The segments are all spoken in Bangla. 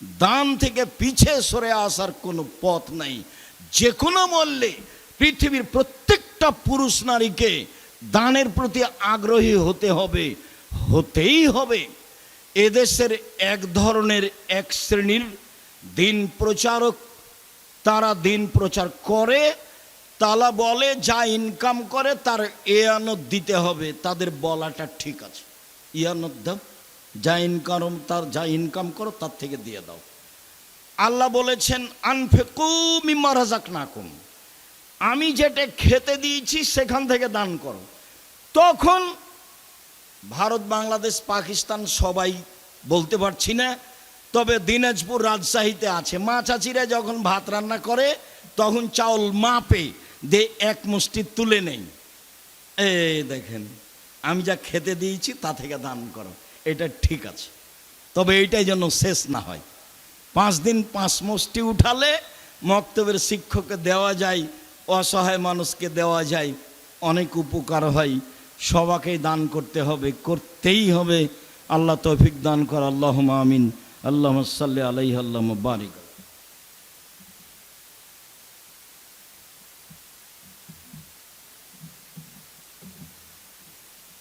দান থেকে পিছে সরে আসার কোনো পথ নাই। যে কোনো মূল্যে পৃথিবীর প্রত্যেকটা পুরুষ নারীকে দানের প্রতি আগ্রহী হতে হবে, হতেই হবে। এদেশের এক ধরনের এক শ্রেণীর দিন প্রচারক, তারা দিন প্রচার করে, তারা বলে যা ইনকাম করে তার ইয়ানত দিতে হবে। তাদের বলাটা ঠিক আছে, ইয়ানত দাও, যা ইনকাম করো তার থেকে দিয়ে দাও। আল্লাহ বলেছেন আনফিকু মিম্মা রাযাকনাকুম, আমি যেটা খেতে দিয়েছি সেখান থেকে দান করো। তখন ভারত, বাংলাদেশ, পাকিস্তান সবাই বলতে পারছি না, তবে দিনাজপুর, রাজশাহীতে আছে। মা চাচিরা যখন ভাত রান্না করে তখন চাউল মাপে দিয়ে এক মুষ্টি তুলে নেই, এই দেখেন আমি যা খেতে দিয়েছি তা থেকে দান করো। এটা ঠিক আছে, তবে এইটাই যেন শেষ না হয়। 5 দিন 5 মুষ্টি উঠালে মক্তবের শিক্ষককে দেওয়া যায়, অসহায় মানুষকে দেওয়া যায়, অনেক উপকার হয়। সবাইকেই দান করতে হবে, করতেই হবে। আল্লাহ তৌফিক দান কর, আল্লাহুম্মা আমিন। আল্লাহুম্মা সাল্লি আলাইহি আল্লাহুম্মা বারিক।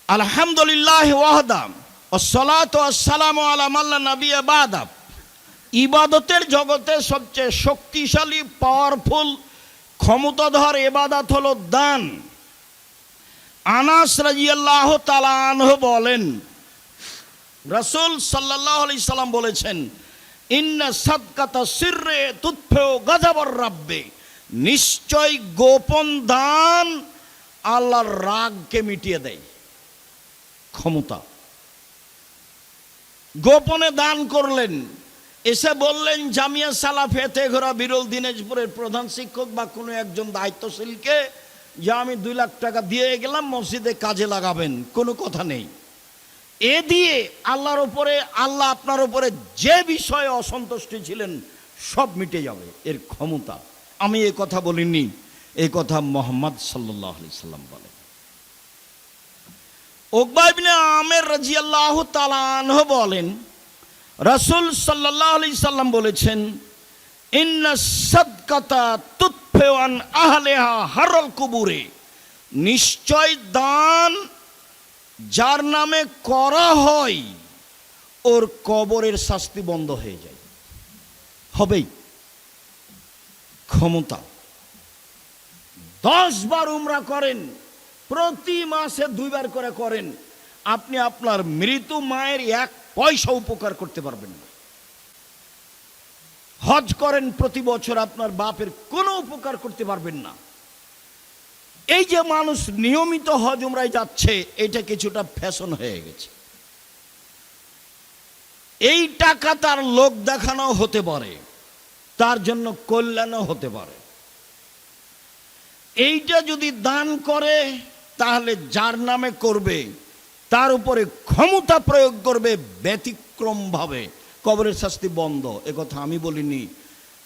আলহামদুলিল্লাহ ওয়াহদা ওয়াসসালাতু ওয়াসসালামু আলা মান লা নাবিয়্যা বা'দা। ইবাদতের জগতে সবচেয়ে শক্তিশালী, পাওয়ারফুল, ক্ষমতাধর ইবাদত হলো দান। আনাস রাদিয়াল্লাহু তাআলা আনহু বলেন, রাসূল সাল্লাল্লাহু আলাইহি সাল্লাম বলেছেন, ইন্না সাদকাতা সিররে তুতফিউ গাযাবার রাব্বি, নিশ্চয় গোপন দান আল্লাহর রাগকে মিটিয়ে দেয়। ক্ষমতা, গোপনে দান করলেন, এসে বললেন জামিয়া সালাফে তেঘরা বিরল দিনাজপুরের প্রধান শিক্ষক বা কোনো একজন দায়িত্বশীলকে যে আমি 2 লাখ টাকা দিয়ে গেলাম, মসজিদে কাজে লাগাবেন, কোনো কথা নেই। এ দিয়ে আল্লাহর উপরে, আল্লাহ আপনার উপরে যে বিষয়ে অসন্তুষ্ট ছিলেন সব মিটে যাবে, এর ক্ষমতা। আমি এ কথা বলিনি, এই কথা মুহাম্মদ সাল্লাল্লাহু আলাইহি সাল্লাম বলেন। উকবা ইবনে আমের রাদিয়াল্লাহু তাআলা আনহু বলেন, রাসূল সাল্লাল্লাহু আলাইহি সাল্লাম বলেছেন, ইন্না সাদকাতা তুতফিউ আন আহলিহা হারাল কুবুরে, নিশ্চয় দান যার নামে করা হয় ওর কবরের শাস্তি বন্ধ হয়ে যায়, হবেই। ক্ষমতা, 10 বার উমরা করেন, প্রতি মাসে 2 বার করে করেন, আপনি আপনার মৃত মায়ের 1 পয়সা উপকার করতে পারবেন না। হজ করেন প্রতি বছর, আপনার বাপের কোনো উপকার করতে পারবেন না। এই যে মানুষ নিয়মিত হজ উমরায় যাচ্ছে, এটা কিছুটা ফ্যাশন হয়ে গেছে। এই টাকা তার লোক দেখানো হতে পারে, তার জন্য কল্যাণও হতে পারে। এইটা যদি দান করে তাহলে যার নামে করবে তার উপরে ক্ষমতা প্রয়োগ করবে ব্যতিক্রমভাবে, কবরের শাস্তি বন্ধ। এ কথা আমি বলিনি,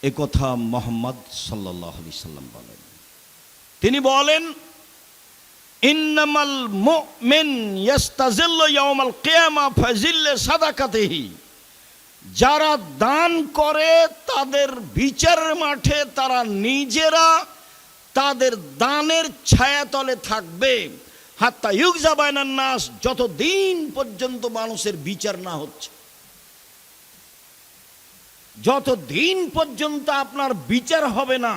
এ কথা মুহাম্মদ সাল্লাল্লাহু আলাইহি সাল্লাম বলেন। তিনি বলেন, ইন্নামাল মুমিন ইয়াস্তাজিল্লু ইয়াউমাল কিয়ামা ফাজিল্লে সাদাকাতিহি, যারা দান করে তাদের বিচারের মাঠে তারা নিজেরা তাদের দানের ছায়াতলে থাকবে, হাত্তা ইউগজা বাইনান নাস, যতদিন পর্যন্ত মানুষের বিচার না হচ্ছে। যতদিন পর্যন্ত আপনার বিচার হবে না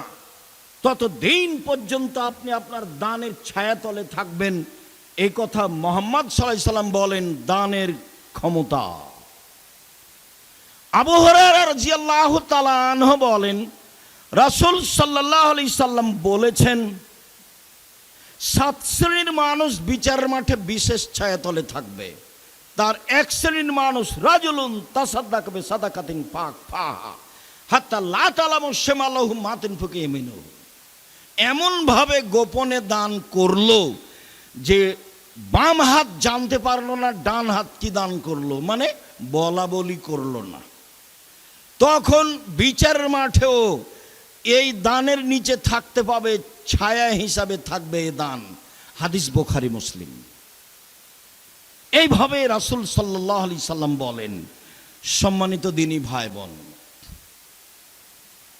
ততদিন পর্যন্ত আপনি আপনার দানের ছায়াতলে থাকবেন। এই কথা মুহাম্মদ সাল্লাল্লাহু আলাইহি সাল্লাম বলেন, দানের ক্ষমতা। আবু হুরায়রা রাদিয়াল্লাহু তাআলা আনহু বলেন, রাসূল সাল্লাল্লাহু আলাইহি সাল্লাম বলেছেন, 7 শ্রেণীর মানুষ বিচারের মাঠে বিশেষ ছায়াতলে থাকবে। তার 1 শ্রেণীর মানুষ, রাজুলুন তাসাদ্দাকা বিসাদাকাতিন ফাহা হাত্তা লা তালামু শিমালুহু মা তুনফিকু ইয়ামিনুহু, এমন ভাবে গোপনে দান করলো যে বাম হাত জানতে পারলো না ডান হাত কি দান করলো, মানে বলা বলি করলো না। তখন বিচারের মাঠেও এই দানের নিচে থাকতে পাবে, ছায়া হিসাবে থাকবে এই দান। হাদিস বুখারী মুসলিম। এইভাবে রাসূল সাল্লাল্লাহু আলাইহি সাল্লাম বলেন। সম্মানিত দিনী ভাই বোন,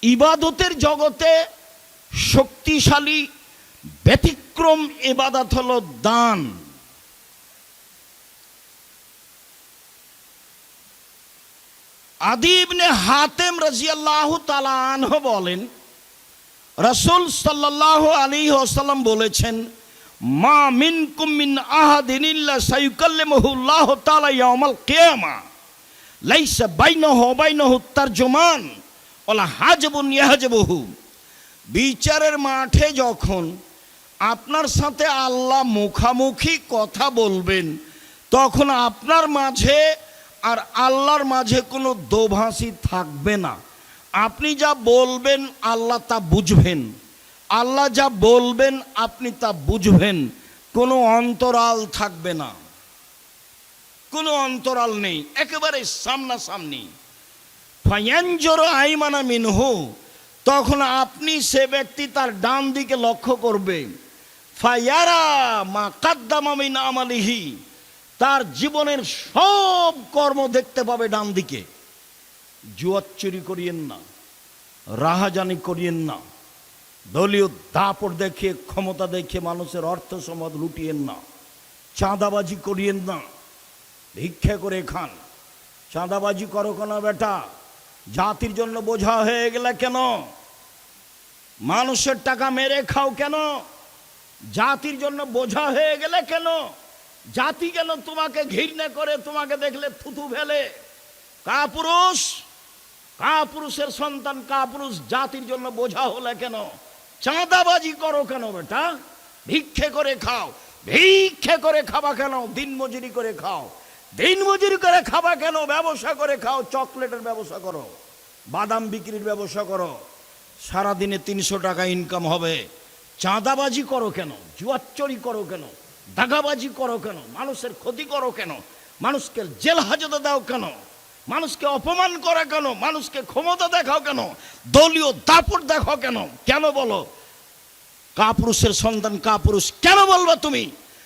ইবাদতের জগতে শক্তিশালী ব্যতিক্রম ইবাদত হলো দান। আদি ইবনে হাতেম রাদিয়াল্লাহু তাআলা আনহু বলেন, রাসূল সাল্লাল্লাহু আলাইহি ওয়াসাল্লাম বলেছেন, মা মিনকুম মিন আহাদিন ইল্লা সায়ুকাল্লিমুহু আল্লাহু তাআলা ইয়াউমাল কিয়ামা লাইসা বাইনাহু ওয়া বাইনাহু তারজুমান ওয়ালা হাজবুন ইয়াহজবুহু। বিচারের মাঠে যখন আপনার সাথে আল্লাহ মুখামুখি কথা বলবেন, তখন আপনার মাঝে আর আল্লাহর মাঝে কোনো দোভাষী থাকবে না। আপনি যা বলবেন আল্লাহ তা বুঝবেন, আল্লাহ যা বলবেন আপনি তা বুঝবেন। কোনো অন্তরাল থাকবে না, কোনো অন্তরাল নেই, একেবারে সামনাসামনি। ফায়ানজুরু আইমানা মিনহু, তখন আপনি সে ব্যক্তি তার ডান দিকে লক্ষ্য করবে। ফায়ারা মা কাদ্দামা মিন আমালিহি, তার জীবনের সব কর্ম দেখতে পাবে ডান দিকে। জুয়ার চুরি করিয়েন না, রাহাজানি করিয়েন না, দলীয় দাপট দেখিয়ে ক্ষমতা দেখিয়ে মানুষের অর্থ সম্পদ লুটিয়েন না, চাঁদাবাজি করিয়েন না, ভিক্ষা করে খান। চাঁদাবাজি করো কেন বেটা? জাতির জন্য বোঝা হয়ে গেলে কেন? মানুষের টাকা মেরে খাও কেন? জাতির জন্য বোঝা হয়ে গেলে কেন? জাতি কেন তোমাকে ঘৃণা করে, তোমাকে দেখলে থুতু ফেলে? কাপুরুষ, কাপুরুষের সন্তান কাপুরুষ জাতির জন্য বোঝা হলে কেন? চাঁদাবাজি করো কেন বেটা? ভিক্ষে করে খাও। ভিক্ষে করে খাবা কেন? দিনমজুরি করে খাও। দিনমজুরি করে খাবা কেন? ব্যবসা করে খাও। চকলেটের ব্যবসা করো, বাদাম বিক্রির ব্যবসা করো, সারাদিনে 300 টাকা ইনকাম হবে। চাঁদাবাজি করো কেন? জুয়াচুরি করো কেন? দাগাবাজি করো কেন? মানুষের ক্ষতি করো কেন? মানুষকে জেল হাজতে দাও কেন? মানুষকে অপমান করা কেন? মানুষকে ক্ষমতা দেখাও কেন? দলীয় দাপট দেখাও কেন? কেন বলো? কাপুরুষের সন্তান কাপুরুষ কেন বলবা তুমি?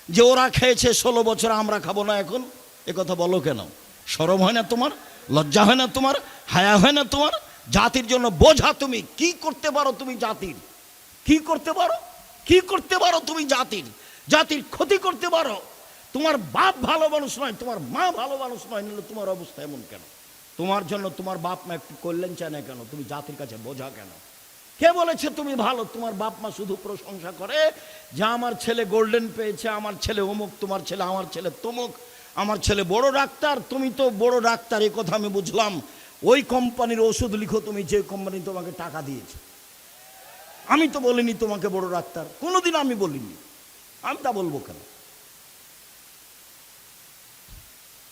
যে ওরা খেয়েছে 16 বছর, আমরা খাবো না এখন, এ কথা বলো কেন? শরম হয় না তোমার? লজ্জা হয় না তোমার? হায়া হয় না তোমার? জাতির জন্য বোঝা তুমি। কি করতে পারো তুমি জাতির? কি করতে পারো? কি করতে পারো তুমি জাতির? জাতির ক্ষতি করতে পারো? তোমার বাপ ভালো মানুষ নয়, তোমার মা ভালো মানুষ নয়, নিলে তোমার অবস্থা এমন কেন? তোমার জন্য তোমার বাপ মা একটু কল্যাণ চায় না কেন? তুমি জাতির কাছে বোঝা কেন? কে বলেছে তুমি ভালো? তোমার বাপ মা শুধু প্রশংসা করে যে আমার ছেলে গোল্ডেন পেয়েছে, আমার ছেলে অমুক, তোমার ছেলে, আমার ছেলে তমুক, আমার ছেলে বড় ডাক্তার। তুমি তো বড় ডাক্তার, এই কথা আমি বুঝলাম। ওই কোম্পানির ওষুধ লিখো তুমি, যে কোম্পানি তোমাকে টাকা দিয়েছে। আমি তো বলিনি তোমাকে বড় ডাক্তার, কোনোদিন আমি বলিনি। আমি তা বলবো কেন?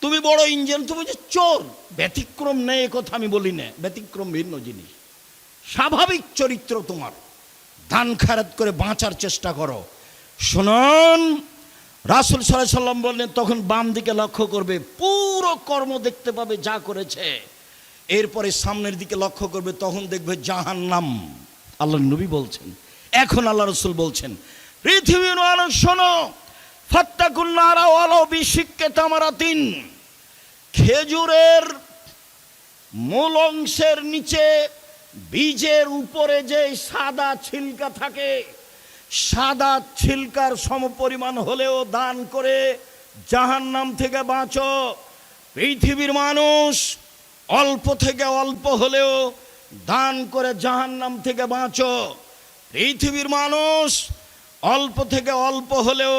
তুমি বড় ইঞ্জিন, তুমি যে চোর। ব্যতিক্রম নেই, কথা আমি বলি না, ব্যতিক্রম ভিন্ন জিনিস। স্বাভাবিক চরিত্র তোমার। দান খায়রাত করে বাঁচার চেষ্টা করো। শুনুন, রাসূল সাল্লাল্লাহু আলাইহি সাল্লাম বললেন, তখন বাম দিকে লক্ষ্য করবে, পুরো কর্ম দেখতে পাবে যা করেছে। এরপরে সামনের দিকে লক্ষ্য করবে, তখন দেখবে জাহান্নাম। আল্লাহ নবী বলছেন, এখন আল্লাহ রাসূল বলছেন, পৃথিবীর মানুষ শোনো, ফাত্তাকুন নারা ওয়ালাউ বিশিক্কি তামারাতিন। খেজুরের মূল অংশের নিচে বীজের উপরে যে সাদা ছিলকা থাকে, সাদা ছিলকার সমপরিমাণ হলেও দান করে জাহান্নাম থেকে বাঁচো। পৃথিবীর মানুষ অল্প থেকে অল্প হলেও দান করে জাহান্নাম থেকে বাঁচো। পৃথিবীর মানুষ অল্প থেকে অল্প হলেও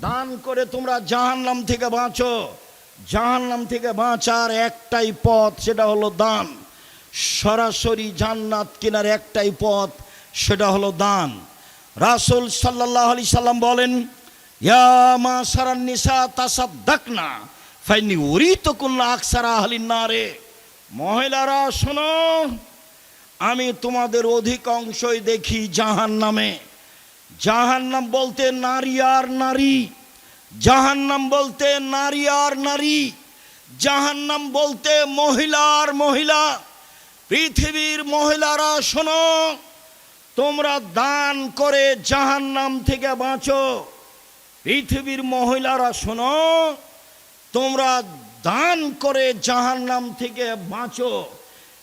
দান করে তোমরা জাহান্নাম থেকে বাঁচো। জাহান্নাম থেকে বাঁচার একটাই পথ, সেটা হলো দান। সরাসরি জান্নাত কেনার একটাই পথ, সেটা হলো দান। রাসূল সাল্লাল্লাহু আলাইহি সাল্লাম বলেন, ইয়া মাশারান নিসা তাসাদ্দাকনা ফাইন্নী উরিতুকুন্না আকসারা আহলিন নারে। মহিলারা শোনো, আমি তোমাদের অধিকাংশই দেখি জাহান্নামে। জাহান্নাম বলতে নারী আর নারী, জাহান্নাম বলতে নারী আর নারী, জাহান্নাম বলতে মহিলা আর মহিলা। পৃথিবীর মহিলারা শোনো, তোমরা দান করে জাহান্নাম থেকে বাঁচো। পৃথিবীর মহিলারা শোনো, তোমরা দান করে জাহান্নাম থেকে বাঁচো।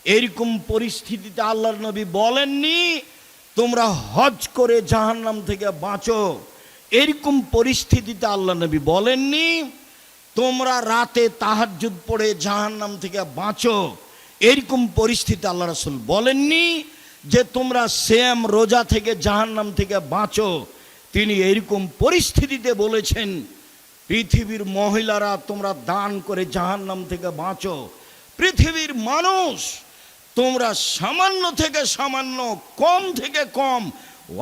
এরকম পরিস্থিতিতে আল্লাহর নবী বলেননি তোমরা হজ করে জাহান্নাম থেকে বাঁচো। এরকম পরিস্থিতিতে আল্লাহ নবী বলেননি তোমরা রাতে তাহাজ্জুদ পড়ে জাহান্নাম থেকে বাঁচো। এরকম পরিস্থিতি আল্লাহ রাসূল বলেননি যে তোমরা সিয়াম রোজা থেকে জাহান্নাম থেকে বাঁচো। তিনি এরকম পরিস্থিতিতে বলেছেন পৃথিবীর মহিলারা তোমরা দান করে জাহান্নাম থেকে বাঁচো। পৃথিবীর মানুষ তোমরা সামান্য থেকে সামান্য, কম থেকে কম,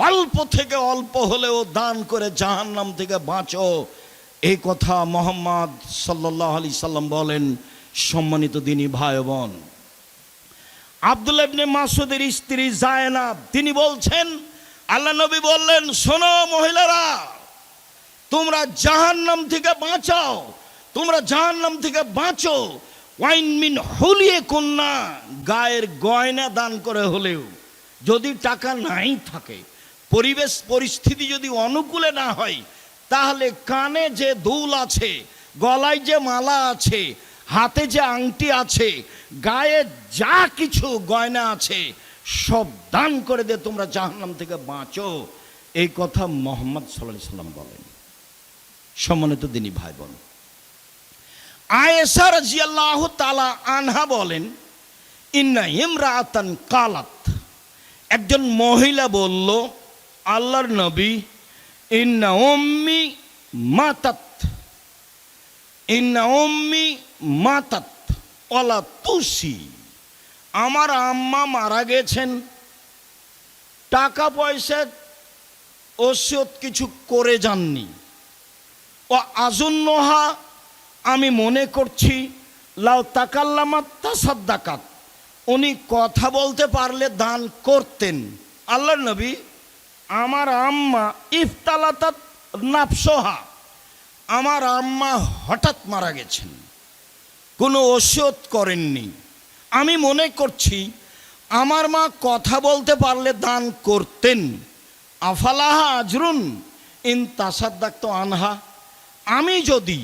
অল্প থেকে অল্প হলেও দান করে জাহান্নাম থেকে বাঁচো। এই কথা মুহাম্মদ সাল্লাল্লাহু আলাইহি সাল্লাম বলেন। সম্মানিত দিনী ভাই বোন, আব্দুল্লাহ ইবনে মাসউদের স্ত্রী জায়নাব তিনি বলছেন আল্লাহ নবী বললেন শোনো মহিলারা, তোমরা জাহান্নাম থেকে বাঁচাও, তোমরা জাহান্নাম থেকে বাঁচো। ওয়াইন মিন হুলিয়ে কন্যা, গায়ের গয়না দান করে হলেও, যদি টাকা নাই থাকে, পরিবেশ পরিস্থিতি যদি অনুকূলে না হয়, তাহলে কানে যে দুল আছে, গলায় যে মালা আছে, হাতে যে আংটি আছে, গায়ে যা কিছু গয়না আছে সব দান করে দে, তোমরা জাহান্নাম থেকে বাঁচো। এই কথা মুহাম্মদ সাল্লাল্লাহু আলাইহি সাল্লাম বলেন। সম্মানিত দিনী ভাই বোন, আয়েশা রাদিয়াল্লাহু তাআলা আনহা বলেন ইন্না ইমরাআতান কালাত, একজন মহিলা বলল আল্লাহর নবী ইন্না উম্মি মাতাত, ইন্না উম্মি মাতাত ওয়ালা তুসি, আমার আম্মা মারা গেছেন, টাকা পয়সা ওসিয়ত কিছু করে যাননি। ও আজুন্নহা, আমি মনে করছি লাউ তাকাল্লামাত তাসাদ্দাকাত, উনি কথা বলতে পারলে দান করতেন। আল্লাহর নবী আমার আম্মা ইফতালাতাত নাফসহা, আমার আম্মা হঠাৎ মারা গেছেন, কোনো ওসিয়ত করেননি, আমি মনে করছি আমার মা কথা বলতে পারলে দান করতেন। আফালাহা আজরুন ইন তাসাদ্দাক্ত আনহা, আমি যদি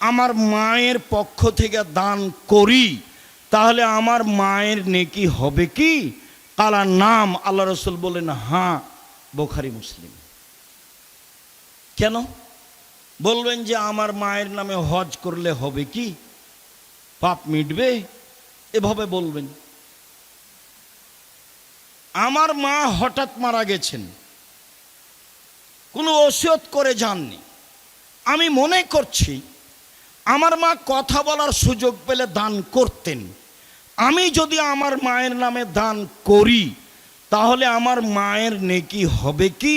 আমার মায়ের পক্ষ থেকে দান করি তাহলে আমার মায়ের নেকি হবে কি? কালা নাম, আল্লাহ রাসূল বলেন হ্যাঁ। বুখারী মুসলিম। কেন বলবেন যে আমার মায়ের নামে হজ করলে হবে কি, পাপ মিটবে? এভাবে বলবেন। আমার মা হঠাৎ মারা গেছেন, কোনো ওসিয়ত করে যাননি, আমি মনে করছি আমার মা কথা বলার সুযোগ পেলে দান করতেন। আমি যদি আমার মায়ের নামে দান করি তাহলে আমার মায়ের নেকি হবে কি?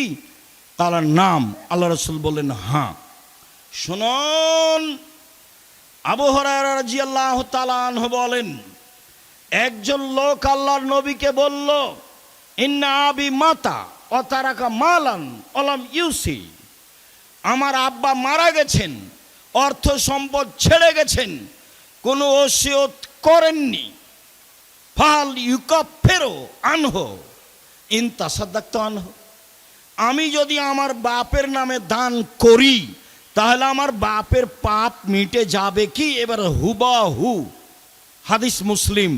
তার নাম, আল্লাহ রাসূল বলেন হ্যাঁ। শুনুন, আবু হুরায়রা রাদিয়াল্লাহু তাআলা আনহু বলেন একজন লোক আল্লাহর নবীকে বলল ইন্না আবি মাতা ওয়া তারাকা মালান ওয়ালাম ইউসি, আমার আব্বা মারা গেছেন, অর্থ সম্পদ ছেড়ে গেছেন, কোনো ওসিয়ত করেননি। ফাল ইউকাফিরু আনহু ইন তাসাদ্দাকতু আনহু, আমি যদি আমার বাপের নামে দান করি তাহলে আমার বাপের পাপ মিটে যাবে কি? এবার হুবাহু, হাদিস মুসলিম।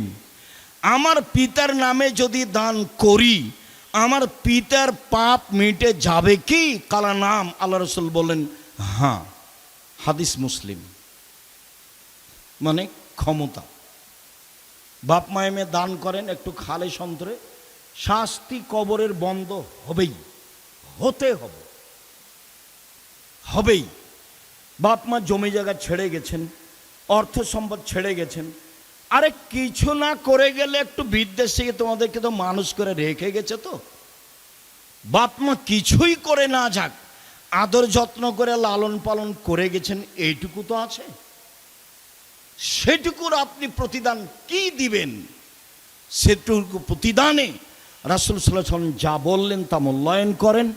আমার পিতার নামে যদি দান করি আমার পিতার পাপ মিটে যাবে কি? কালা নাম, আল্লাহ রাসূল বলেন হ্যাঁ। হাদিস মুসলিম। মানে ক্ষমতা, বাপ মায়েমে দান করেন একটু খালে সন্তরে, শাস্তি কবরের বন্ধ হবেই, হতে হবে, হবেই। বাপ মা জমি জায়গা ছেড়ে গেছেন, অর্থ সম্পদ ছেড়ে গেছেন, আরে কিছু না করে গেলে একটু বিদেশ থেকে তোমাদেরকে তো মানুষ করে রেখে গেছে, তো বাপ মা কিছুই করে না যাক, আদর যত্ন করে লালন পালন করে গেছেন, এইটুকু তো আছে। সেটুকুর আপনি প্রতিদান কি দিবেন? সেটুকু প্রতিদানে রাসূল সাল্লাল্লাহু আলাইহি সাল্লাম যা বললেন তা মূল্যায়ন করেন।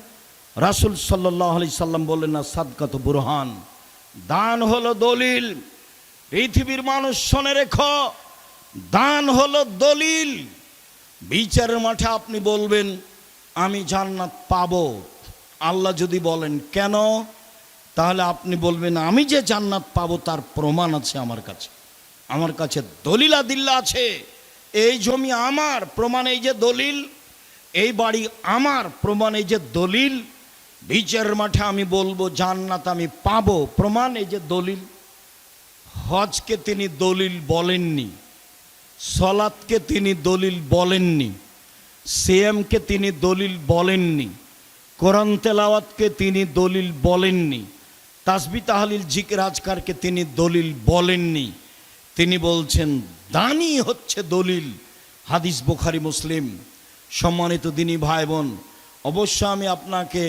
রাসূল সাল্লাল্লাহু আলাইহি সাল্লাম বললেন না সাদকাতু বুরহান, দান হলো দলিল। পৃথিবীর মানুষ শুনে রেখো, দান হলো দলিল। বিচারের মাঠে আপনি বলবেন আমি জান্নাত পাবো, আল্লাহ যদি বলেন কেন, তাহলে আপনি বলবেন আমি যে জান্নাত পাবো তার প্রমাণ আছে আমার কাছে, আমার কাছে দলিল আদিল্লা আছে। এই জমি আমার, প্রমাণ এই যে দলিল। এই বাড়ি আমার, প্রমাণ এই যে দলিল। বিচারের মাঠে আমি বলবো জান্নাত আমি পাবো, প্রমাণ এই যে দলিল। হজকে তিনি দলিল বলেননি, সলাতকে তিনি দলিল বলেননি, সিয়ামকে তিনি দলিল বলেননি, কোরআন তেলাওয়াতকে তিনি দলিল বলেননি, তাসবিহ তাহলিল জিকির আজকারকে তিনি দলিল বলেননি। তিনি বলছেন দানই হচ্ছে দলিল। হাদিস বুখারী মুসলিম। সম্মানিত দিনী ভাই বোন, অবশ্য আমি আপনাকে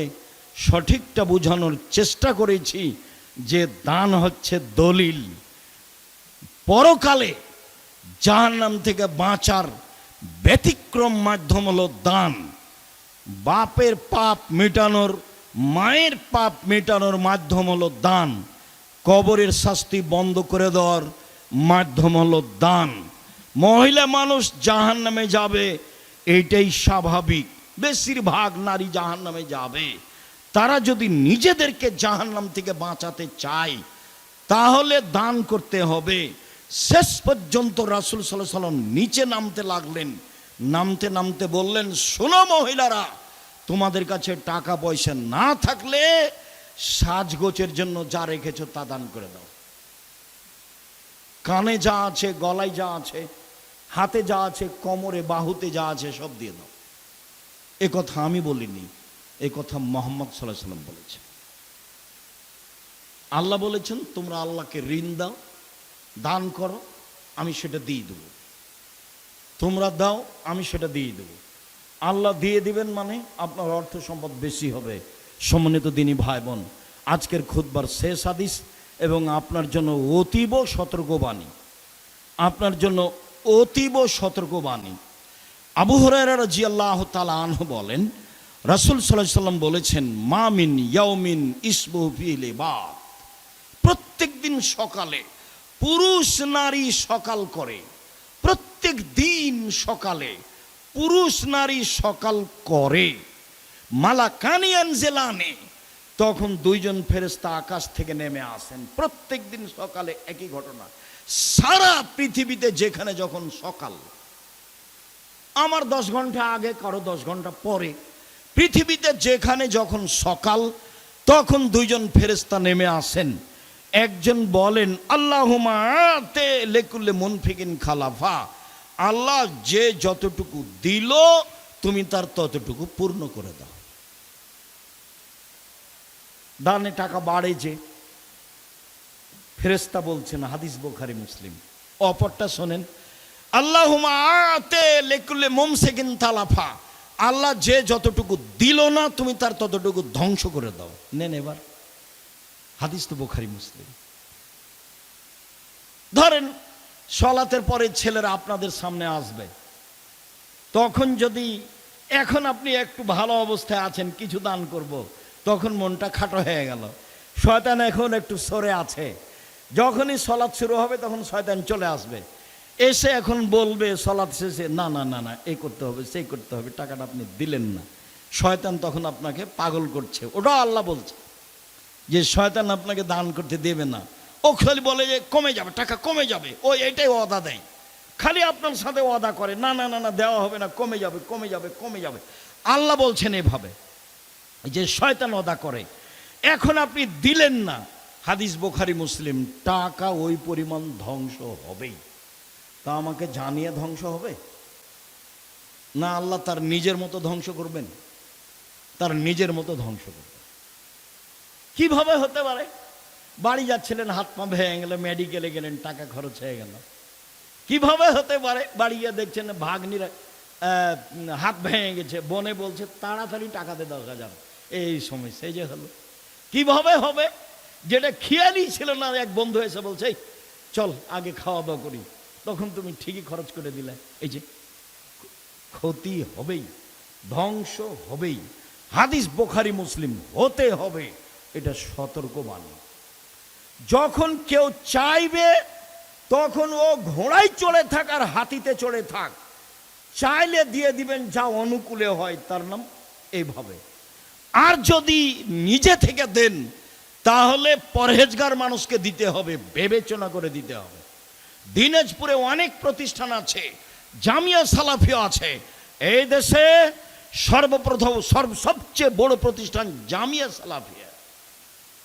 সঠিকটা বোঝানোর চেষ্টা করেছি যে দান হচ্ছে দলিল। পরকালে জাহান্নাম থেকে বাঁচার ব্যতিক্রম মাধ্যম হলো দান। বাপের পাপ মেটানোর, মায়ের পাপ মেটানোর মাধ্যম হলো দান। কবরের শাস্তি বন্ধ করে দেওয়ার মাধ্যম হলো দান। মহিলা মানুষ জাহান্নামে যাবে, এইটাই স্বাভাবিক। বেশিরভাগ নারী জাহান্নামে যাবে। তারা যদি নিজেদেরকে জাহান্নাম থেকে বাঁচাতে চায় তাহলে দান করতে হবে। শেষ পর্যন্ত রাসূল সাল্লাল্লাহু আলাইহি ওয়াসাল্লাম নিচে নামতে লাগলেন। নামতে নামতে বললেন, শোনো মহিলারা, তোমাদের কাছে টাকা পয়সা না থাকলে সাজগোজের জন্য যা রেখেছো তা দান করে দাও। কানে যা আছে, গলায় যা আছে, হাতে যা আছে, কোমরে বাহুতে যা আছে সব দিয়ে দাও। এ কথা আমি বলিনি, এ কথা মুহাম্মদ সাল্লাল্লাহু আলাইহি ওয়াসাল্লাম বলেছেন। আল্লাহ বলেছেন তোমরা আল্লাহকে ঋণ দাও, দান করো, আমি সেটা দিয়ে দেব। তোমরা দাও, আমি সেটা দিয়ে দেব। আল্লাহ দিয়ে দিবেন মানে আপনার অর্থ সম্পদ বেশি হবে। সম্মানিত দিনী ভাই বোন, আজকের খুতবার শেষ হাদিস এবং আপনার জন্য অতীব সতর্কবাণী, আপনার জন্য অতীব সতর্কবাণী। আবু হুরায়রা রাদিয়াল্লাহু তাআলা আনহু বলেন, রাসূল সাল্লাল্লাহু আলাইহি ওয়াসাল্লাম বলেছেন, মা মিন ইয়াউমিন ইসবুহু ফিহি লিবাদ। প্রত্যেক দিন সকালে পুরুষ নারী সকাল করে, প্রত্যেক দিন সকালে পুরুষ নারী সকাল করে। মালাকানি আনজিলানে, তখন দুইজন ফেরেশতা আকাশ থেকে নেমে আসেন। প্রত্যেক দিন সকালে একই ঘটনা। সারা পৃথিবীতে যেখানে যখন সকাল, আমার 10 ঘন্টা আগে, কারো 10 ঘন্টা পরে, পৃথিবীতে যেখানে যখন সকাল, তখন দুইজন ফেরেশতা নেমে আসেন। একজন বলেন, আল্লাহুম্মা আতে লিকুল্লি মুনফিকিন খালাফা, আল্লাহ যে যতটুকু দিল তুমি তার ততটুকু পূর্ণ করে দাও। দানে টাকা বাড়ে যে, ফেরেশতা বলছেন, হাদিস বুখারী মুসলিম। অপরটা শোনেন, আল্লাহুম্মা আতে লিকুল্লি মুমসিকিন তালাফা, আল্লাহ যে যতটুকু দিল না তুমি তার ততটুকু ধ্বংস করে দাও। নেন এবার, হাদিস তো বুখারী মুসলিম। ধরেন সালাতের পরে ছেলেরা আপনাদের সামনে আসবে, তখন যদি এখন আপনি একটু ভালো অবস্থায় আছেন, কিছু দান করব, তখন মনটা খাটো হয়ে গেল। শয়তান এখন একটু সরে আছে, যখনই সালাত শুরু হবে তখন শয়তান চলে আসবে, এসে এখন বলবে সালাত শেষে, না না না না এই করতে হবে, সেই করতে হবে, টাকাটা আপনি দিলেন না। শয়তান তখন আপনাকে পাগল করছে। ওটাও আল্লাহ বলছে যে শয়তান আপনাকে দান করতে দেবে না। ও খালি বলে যে কমে যাবে, টাকা কমে যাবে, ও এটাই ওয়াদা দেয়, খালি আপনার সাথে ওয়াদা করে, না না না না দেওয়া হবে না, কমে যাবে কমে যাবে কমে যাবে। আল্লাহ বলছেন এভাবে যে শয়তান ওয়াদা করে। এখন আপনি দিলেন না, হাদিস বুখারী মুসলিম, টাকা ওই পরিমাণ ধ্বংস হবেই। তা আমাকে জানিয়ে ধ্বংস হবে না, আল্লাহ তার নিজের মতো ধ্বংস করবেন, তার নিজের মতো ধ্বংস করবেন। কিভাবে হতে পারে? বাড়ি যাচ্ছিলেন, হাত পা ভেঙে গেল, মেডিকেলে গেলেন, টাকা খরচ হয়ে গেল। কিভাবে হতে পারে? বাড়ি গিয়ে দেখছেন ভাগ্নিরা হাত ভেঙে গেছে, বোনে বলছে তাড়াতাড়ি টাকা দে 10,000, এই সমস্যা, এই যে হলো। কিভাবে হবে? যেটা খেয়ালই ছিল না, এক বন্ধু এসে বলছে চল আগে খাওয়া দাওয়া করি, তখন তুমি ঠিকই খরচ করে দিলে। এই যে ক্ষতি হবেই, ধ্বংস হবেই। হাদিস বুখারী মুসলিম, হতে হবে, এটা সতর্কবাণী। যখন কেউ চাইবে তখন ও ঘোড়ায় চড়ে থাক আর হাতিতে চড়ে থাক, চাইলে দিয়ে দিবেন যা অনুকূলে হয়, তার নাম এইভাবে। আর যদি নিজে থেকে দেন তাহলে পরহেজগার মানুষকে দিতে হবে, বিবেচনা করে দিতে হবে। দিনাজপুরে অনেক প্রতিষ্ঠান আছে জামিয়া সালাফিয়া আছে। এই দেশে সর্বপ্রথম সবচেয়ে বড় প্রতিষ্ঠান জামিয়া সালাফিয়া,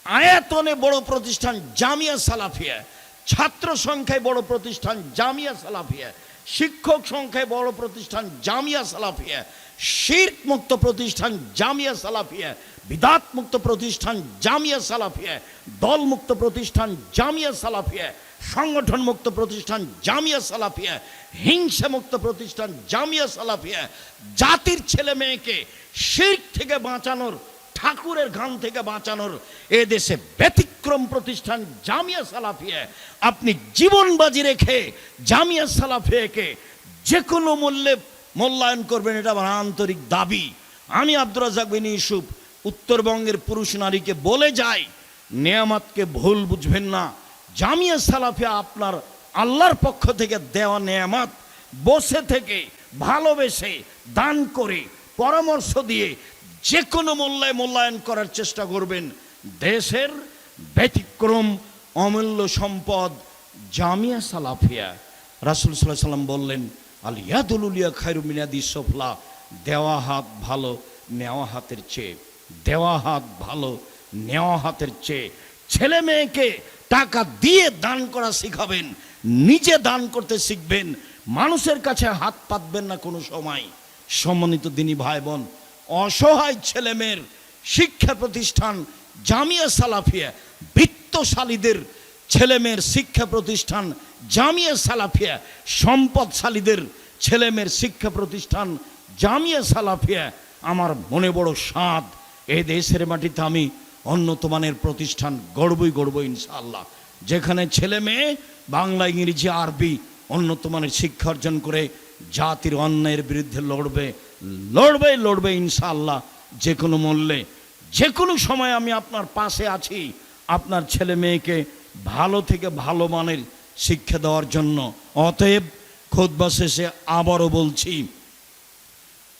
আয়তনে বড় প্রতিষ্ঠান জামিয়া সালাফিয়া, ছাত্র সংখ্যায় বড় প্রতিষ্ঠান জামিয়া সালাফিয়া, শিক্ষক সংখ্যায় বড় প্রতিষ্ঠান জামিয়া সালাফিয়া, শিরক মুক্ত প্রতিষ্ঠান জামিয়া সালাফিয়া, বিদাত মুক্ত প্রতিষ্ঠান জামিয়া সালাফিয়া, দল মুক্ত প্রতিষ্ঠান জামিয়া সালাফিয়া, সংগঠন মুক্ত প্রতিষ্ঠান জামিয়া সালাফিয়া, হিংসা মুক্ত প্রতিষ্ঠান জামিয়া সালাফিয়া, জাতির ছেলে মেয়েকে শিরক থেকে বাঁচানোর, ঠাকুরের ঘাম থেকে বাঁচানোর এদেশে ব্যতিক্রম প্রতিষ্ঠান জামিয়া সালাফিয়া। আপনি জীবন বাজি রেখে জামিয়া সালাফিয়াকে যে কোনো মূল্যে মূল্যায়ন করবেন, এটা আমার আন্তরিক দাবি। আমি আব্দুর রাজ্জাক বিন ইউসুফ উত্তরবঙ্গের পুরুষ নারীকে বলে যাই, নেয়ামতকে ভুল বুঝবেন না। জামিয়া সালাফিয়া আপনার আল্লাহর পক্ষ থেকে দেওয়া নেয়ামত। বসে থেকে ভালোবেসে দান করে পরামর্শ দিয়ে যে কোনো মূল্যে মূল্যায়ন করার চেষ্টা করবেন। দেশের ব্যতিক্রম অমূল্য সম্পদ জামিয়া সালাফিয়া। রাসূল সাল্লাল্লাহু আলাইহি সাল্লাম বললেন, আল ইয়াদুল উলিয়া খায়রু মিন ইয়াদিস সুফলা, দেওয়া হাত ভালো নেওয়া হাতের চেয়ে, দেওয়া হাত ভালো নেওয়া হাতের চেয়ে। ছেলে মেয়েকে টাকা দিয়ে দান করা শিখাবেন, নিজে দান করতে শিখবেন, মানুষের কাছে হাত পাতবেন না কোনো সময়। সম্মানিত দিনী ভাই বোন, অসহায় ছেলেমেয়ের শিক্ষা প্রতিষ্ঠান জামিয়া সালাফিয়া, বিত্তশালীদের ছেলেমেয়ের শিক্ষা প্রতিষ্ঠান জামিয়া সালাফিয়া, সম্পদশালীদের ছেলেমেয়ের শিক্ষা প্রতিষ্ঠান জামিয়া সালাফিয়া। আমার মনে বড় স্বাদ, এই দেশের মাটিতে আমি উন্নত মানের প্রতিষ্ঠান গড়বই ইনশাআল্লাহ, যেখানে ছেলে মেয়ে বাংলা, ইংরেজি, আরবি উন্নত মানের শিক্ষা অর্জন করে জাতির অন্যায়ের বিরুদ্ধে লড়বে ইনশাআল্লাহ, যে কোনো মূল্যে, যে কোনো সময় আমি আপনার পাশে আছি আপনার ছেলে মেয়েকে ভালো থেকে ভালো মানের শিক্ষা দেওয়ার জন্য। অতএব খুতবা শেষে আবারও বলছি,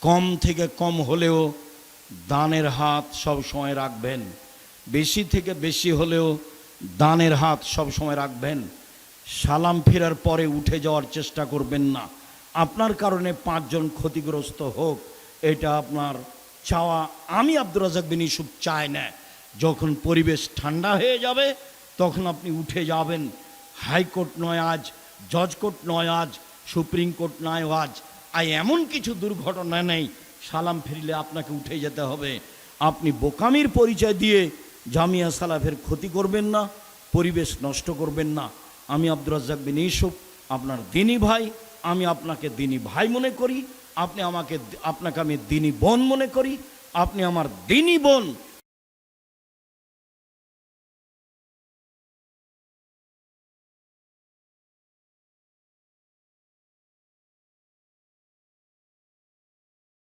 কম থেকে কম হলেও দানের হাত সব সময় রাখবেন, বেশি থেকে বেশি হলেও দানের হাত সব সময় রাখবেন। সালাম ফেরার পরে উঠে যাওয়ার চেষ্টা করবেন না। আপনার কারণে 5 জন ক্ষতিগ্রস্ত হোক, এটা আপনার চাওয়া আমি আব্দুর রাজ্জাক বিন ইউসুফ চাই না। যখন পরিবেশ ঠান্ডা হয়ে যাবে তখন আপনি উঠে যাবেন। হাইকোর্ট নয় আজ, জজ কোর্ট নয় আজ, সুপ্রিম কোর্ট নয় আজ, এমন কিছু দুর্ঘটনা নেই সালাম ফিরলে আপনাকে উঠে যেতে হবে। আপনি বোকামির পরিচয় দিয়ে জামিয়া সালাফের ক্ষতি করবেন না, পরিবেশ নষ্ট করবেন না। আমি আব্দুর রাজ্জাক বিন ইউসুফ আপনার দিনী ভাই, আমি আপনাকে দিনী ভাই মনে করি, আপনাকে আমি দিনী বোন মনে করি, আপনি আমার দিনী বোন।